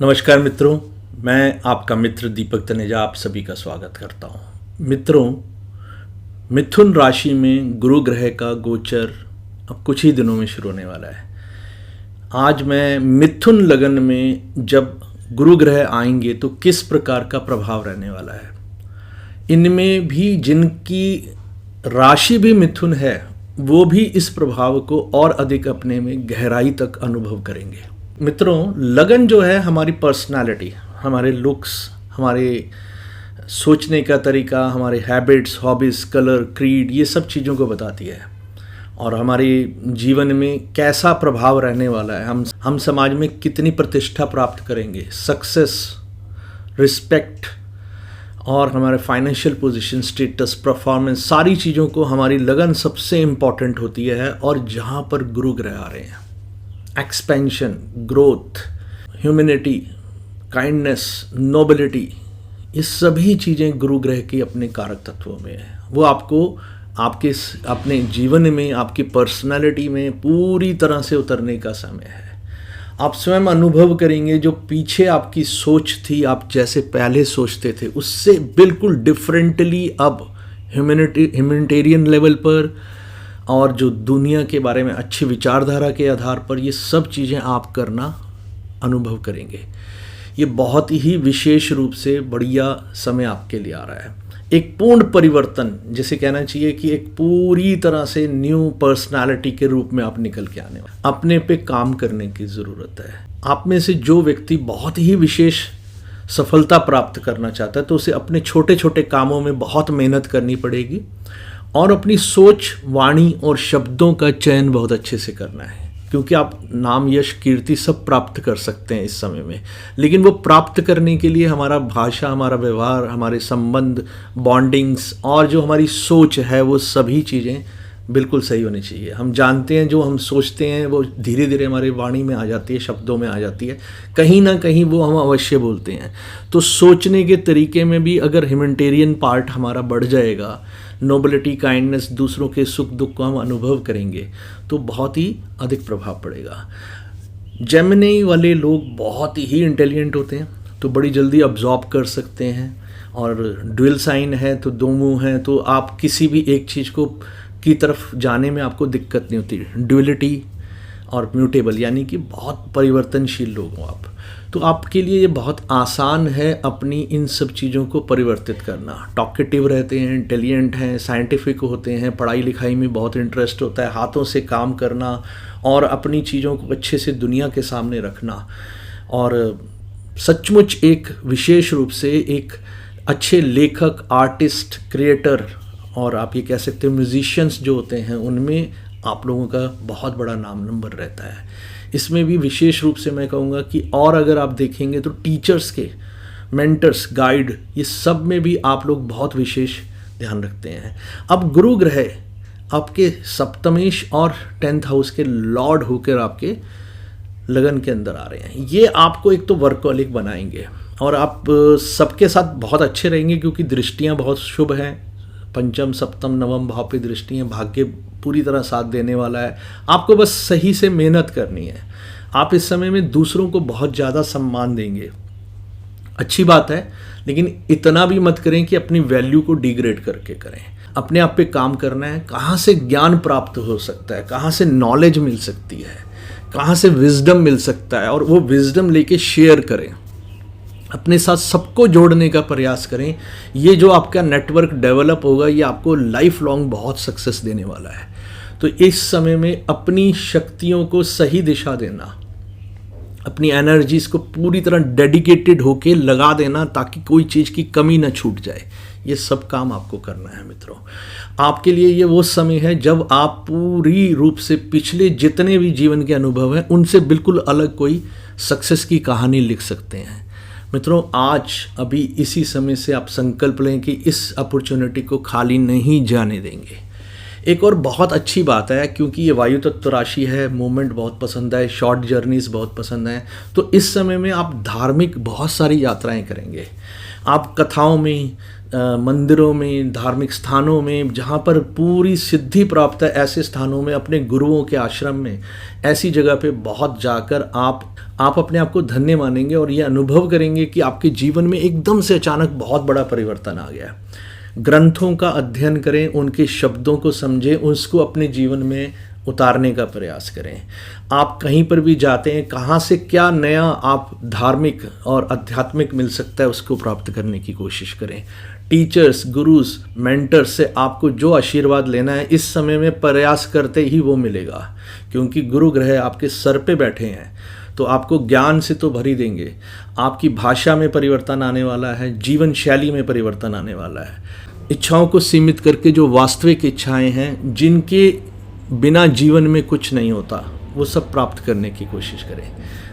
नमस्कार मित्रों, मैं आपका मित्र दीपक तनेजा आप सभी का स्वागत करता हूँ। मित्रों, मिथुन राशि में गुरु ग्रह का गोचर अब कुछ ही दिनों में शुरू होने वाला है। आज मैं मिथुन लगन में जब गुरु ग्रह आएंगे तो किस प्रकार का प्रभाव रहने वाला है, इनमें भी जिनकी राशि भी मिथुन है वो भी इस प्रभाव को और अधिक अपने में गहराई तक अनुभव करेंगे। मित्रों, लगन जो है हमारी पर्सनालिटी, हमारे लुक्स, हमारे सोचने का तरीका, हमारे हैबिट्स, हॉबीज़, कलर, क्रीड, ये सब चीज़ों को बताती है और हमारे जीवन में कैसा प्रभाव रहने वाला है। हम समाज में कितनी प्रतिष्ठा प्राप्त करेंगे, सक्सेस, रिस्पेक्ट और हमारे फाइनेंशियल पोजीशन, स्टेटस, परफॉर्मेंस, सारी चीज़ों को हमारी लगन सबसे इम्पॉर्टेंट होती है। और जहाँ पर गुरु ग्रह आ रहे हैं, expansion, growth, humanity, kindness, nobility, ये सभी चीज़ें गुरु ग्रह की अपने कारक तत्वों में है। वो आपको आपके अपने जीवन में, आपकी पर्सनालिटी में पूरी तरह से उतरने का समय है। आप स्वयं अनुभव करेंगे जो पीछे आपकी सोच थी, आप जैसे पहले सोचते थे उससे बिल्कुल डिफरेंटली अब ह्यूमैनिटेरियन लेवल पर और जो दुनिया के बारे में अच्छी विचारधारा के आधार पर ये सब चीज़ें आप करना अनुभव करेंगे। ये बहुत ही विशेष रूप से बढ़िया समय आपके लिए आ रहा है। एक पूर्ण परिवर्तन, जैसे कहना चाहिए कि एक पूरी तरह से न्यू पर्सनालिटी के रूप में आप निकल के आने वाले। अपने पे काम करने की ज़रूरत है। आप में से जो व्यक्ति बहुत ही विशेष सफलता प्राप्त करना चाहता है तो उसे अपने छोटे छोटे कामों में बहुत मेहनत करनी पड़ेगी और अपनी सोच, वाणी और शब्दों का चयन बहुत अच्छे से करना है, क्योंकि आप नाम, यश, कीर्ति सब प्राप्त कर सकते हैं इस समय में। लेकिन वो प्राप्त करने के लिए हमारा भाषा, हमारा व्यवहार, हमारे संबंध, बॉन्डिंग्स और जो हमारी सोच है वो सभी चीज़ें बिल्कुल सही होनी चाहिए। हम जानते हैं जो हम सोचते हैं वो धीरे धीरे हमारे वाणी में आ जाती है, शब्दों में आ जाती है, कहीं ना कहीं वो हम अवश्य बोलते हैं। तो सोचने के तरीके में भी अगर ह्यूमैनिटेरियन पार्ट हमारा बढ़ जाएगा, नोबिलिटी, काइंडनेस, दूसरों के सुख दुख को हम अनुभव करेंगे तो बहुत ही अधिक प्रभाव पड़ेगा। जेमिनी वाले लोग बहुत ही इंटेलिजेंट होते हैं तो बड़ी जल्दी अब्जॉर्ब कर सकते हैं, और ड्यूल साइन है तो दो मुंह हैं तो आप किसी भी एक चीज़ को की तरफ जाने में आपको दिक्कत नहीं होती। ड्यूलिटी और म्यूटेबल यानी कि बहुत परिवर्तनशील लोग हो आप, तो आपके लिए ये बहुत आसान है अपनी इन सब चीज़ों को परिवर्तित करना। टॉकेटिव रहते हैं, इंटेलिजेंट हैं, साइंटिफिक होते हैं, पढ़ाई लिखाई में बहुत इंटरेस्ट होता है, हाथों से काम करना और अपनी चीज़ों को अच्छे से दुनिया के सामने रखना, और सचमुच एक विशेष रूप से एक अच्छे लेखक, आर्टिस्ट, क्रिएटर और आप ये कह सकते हो म्यूजिशियंस जो होते हैं उनमें आप लोगों का बहुत बड़ा नाम नंबर रहता है। इसमें भी विशेष रूप से मैं कहूँगा कि और अगर आप देखेंगे तो टीचर्स के, मेंटर्स, गाइड, ये सब में भी आप लोग बहुत विशेष ध्यान रखते हैं। अब गुरु ग्रह आपके सप्तमेश और 10th हाउस के लॉर्ड होकर आपके लगन के अंदर आ रहे हैं। ये आपको एक तो वर्कहोलिक बनाएंगे और आप सबके साथ बहुत अच्छे रहेंगे क्योंकि दृष्टियाँ बहुत शुभ हैं। पंचम, सप्तम, नवम भाव पे दृष्टियाँ, भाग्य पूरी तरह साथ देने वाला है। आपको बस सही से मेहनत करनी है। आप इस समय में दूसरों को बहुत ज़्यादा सम्मान देंगे, अच्छी बात है, लेकिन इतना भी मत करें कि अपनी वैल्यू को डिग्रेड करके करें। अपने आप पे काम करना है। कहाँ से ज्ञान प्राप्त हो सकता है, कहाँ से नॉलेज मिल सकती है, कहाँ से विजडम मिल सकता है, और वो विजडम लेके शेयर करें, अपने साथ सबको जोड़ने का प्रयास करें। ये जो आपका नेटवर्क डेवलप होगा ये आपको लाइफ लॉन्ग बहुत सक्सेस देने वाला है। तो इस समय में अपनी शक्तियों को सही दिशा देना, अपनी एनर्जीज को पूरी तरह डेडिकेटेड होके लगा देना ताकि कोई चीज़ की कमी ना छूट जाए, ये सब काम आपको करना है। मित्रों, आपके लिए ये वो समय है जब आप पूरी रूप से पिछले जितने भी जीवन के अनुभव हैं उनसे बिल्कुल अलग कोई सक्सेस की कहानी लिख सकते हैं। मित्रों, आज अभी इसी समय से आप संकल्प लें कि इस अपॉर्चुनिटी को खाली नहीं जाने देंगे। एक और बहुत अच्छी बात है, क्योंकि ये वायु तत्व राशि है, मूवमेंट बहुत पसंद है, शॉर्ट जर्नीज बहुत पसंद है, तो इस समय में आप धार्मिक बहुत सारी यात्राएं करेंगे। आप कथाओं में, मंदिरों में, धार्मिक स्थानों में, जहाँ पर पूरी सिद्धि प्राप्त है, ऐसे स्थानों में, अपने गुरुओं के आश्रम में, ऐसी जगह पे बहुत जाकर आप अपने आप को धन्य मानेंगे और ये अनुभव करेंगे कि आपके जीवन में एकदम से अचानक बहुत बड़ा परिवर्तन आ गया। ग्रंथों का अध्ययन करें, उनके शब्दों को समझें, उसको अपने जीवन में उतारने का प्रयास करें। आप कहीं पर भी जाते हैं, कहाँ से क्या नया आप धार्मिक और आध्यात्मिक मिल सकता है, उसको प्राप्त करने की कोशिश करें। टीचर्स, गुरुज, मेंटर्स से आपको जो आशीर्वाद लेना है इस समय में प्रयास करते ही वो मिलेगा, क्योंकि गुरु ग्रह आपके सर पे बैठे हैं तो आपको ज्ञान से तो भर ही देंगे। आपकी भाषा में परिवर्तन आने वाला है, जीवन शैली में परिवर्तन आने वाला है। इच्छाओं को सीमित करके जो वास्तविक इच्छाएं हैं, जिनके बिना जीवन में कुछ नहीं होता, वो सब प्राप्त करने की कोशिश करें।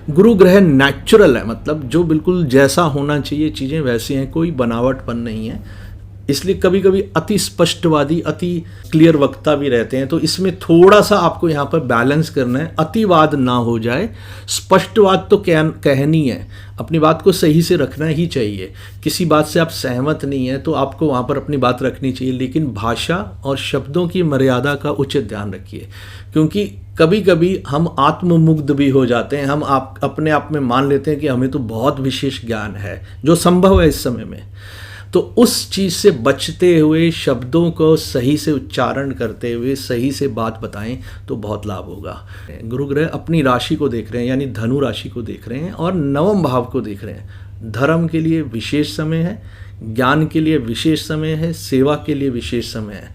गुरु ग्रह नेचुरल है, मतलब जो बिल्कुल जैसा होना चाहिए चीज़ें वैसी हैं, कोई बनावटपन नहीं है। इसलिए कभी कभी अति स्पष्टवादी, अति क्लियर वक्ता भी रहते हैं, तो इसमें थोड़ा सा आपको यहाँ पर बैलेंस करना है, अतिवाद ना हो जाए। स्पष्टवाद तो कहनी है, अपनी बात को सही से रखना ही चाहिए। किसी बात से आप सहमत नहीं है तो आपको वहाँ पर अपनी बात रखनी चाहिए, लेकिन भाषा और शब्दों की मर्यादा का उचित ध्यान रखिए, क्योंकि कभी कभी हम आत्ममुग्ध भी हो जाते हैं। हम अपने आप में मान लेते हैं कि हमें तो बहुत विशेष ज्ञान है, जो संभव है इस समय में। तो उस चीज़ से बचते हुए, शब्दों को सही से उच्चारण करते हुए सही से बात बताएं तो बहुत लाभ होगा। गुरु ग्रह अपनी राशि को देख रहे हैं, यानी धनु राशि को देख रहे हैं और नवम भाव को देख रहे हैं। धर्म के लिए विशेष समय है, ज्ञान के लिए विशेष समय है, सेवा के लिए विशेष समय है।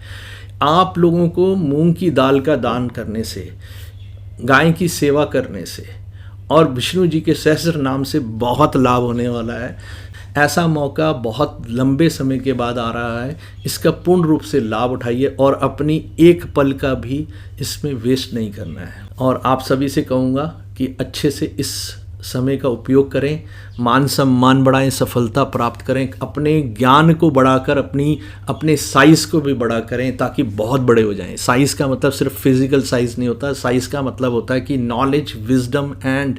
आप लोगों को मूंग की दाल का दान करने से, गाय की सेवा करने से और विष्णु जी के सहस्र नाम से बहुत लाभ होने वाला है। ऐसा मौका बहुत लंबे समय के बाद आ रहा है, इसका पूर्ण रूप से लाभ उठाइए और अपनी एक पल का भी इसमें वेस्ट नहीं करना है। और आप सभी से कहूँगा कि अच्छे से इस समय का उपयोग करें, मान सम्मान बढ़ाएं, सफलता प्राप्त करें, अपने ज्ञान को बढ़ाकर अपने साइज़ को भी बड़ा करें ताकि बहुत बड़े हो जाएं। साइज़ का मतलब सिर्फ फिजिकल साइज़ नहीं होता, साइज़ का मतलब होता है कि knowledge, wisdom and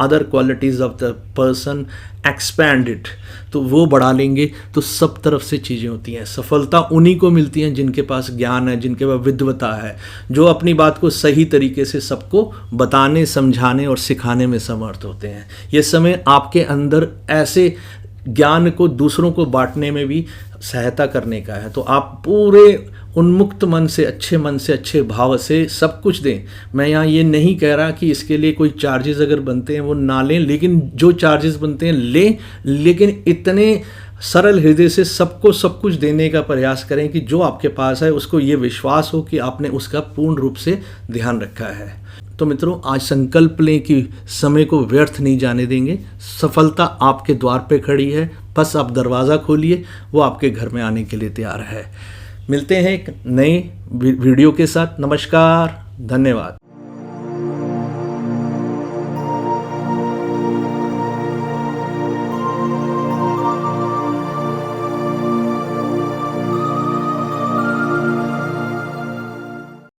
other qualities of the person expand it. तो वो बढ़ा लेंगे तो सब तरफ से चीज़ें होती हैं। सफलता उन्हीं को मिलती हैं जिनके पास ज्ञान है, जिनके पास विद्वता है, जो अपनी बात को सही तरीके से सबको बताने, समझाने और सिखाने में समर्थ होते हैं। ये समय आपके अंदर ऐसे ज्ञान को दूसरों को बांटने में भी सहायता करने का है। तो आप पूरे उन्मुक्त मन से, अच्छे भाव से सब कुछ दें। मैं यहाँ ये नहीं कह रहा कि इसके लिए कोई चार्जेस अगर बनते हैं वो ना लें, लेकिन जो चार्जेस बनते हैं लें, लेकिन इतने सरल हृदय से सबको सब कुछ देने का प्रयास करें कि जो आपके पास है उसको ये विश्वास हो कि आपने उसका पूर्ण रूप से ध्यान रखा है। तो मित्रों, आज संकल्प लें कि समय को व्यर्थ नहीं जाने देंगे। सफलता आपके द्वार पे खड़ी है, बस आप दरवाज़ा खोलिए, वो आपके घर में आने के लिए तैयार है। मिलते हैं एक नए वीडियो के साथ। नमस्कार, धन्यवाद।